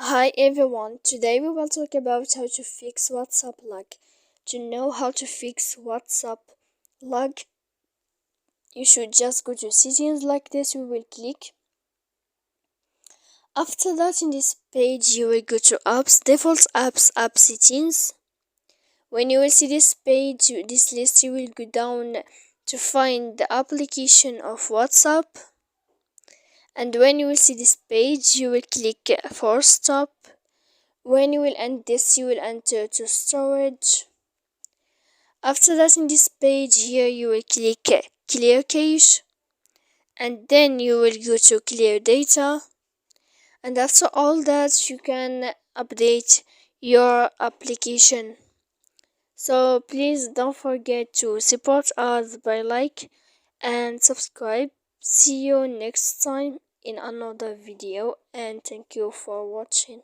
Hi everyone, today we will talk about how to fix WhatsApp lag. To know how to fix WhatsApp lag, you should just go to settings like this. We will click. After that, in this page, you will go to apps, default apps, app settings. When you will see this page, this list, you will go down to find the application of WhatsApp. And when you will see this page, you will click force stop. When you will end this, you will enter to storage. After that, in this page here, you will click clear cache, and then you will go to clear data. And after all that, you can update your application. So please don't forget to support us by like and subscribe. See you next time in another video, and thank you for watching.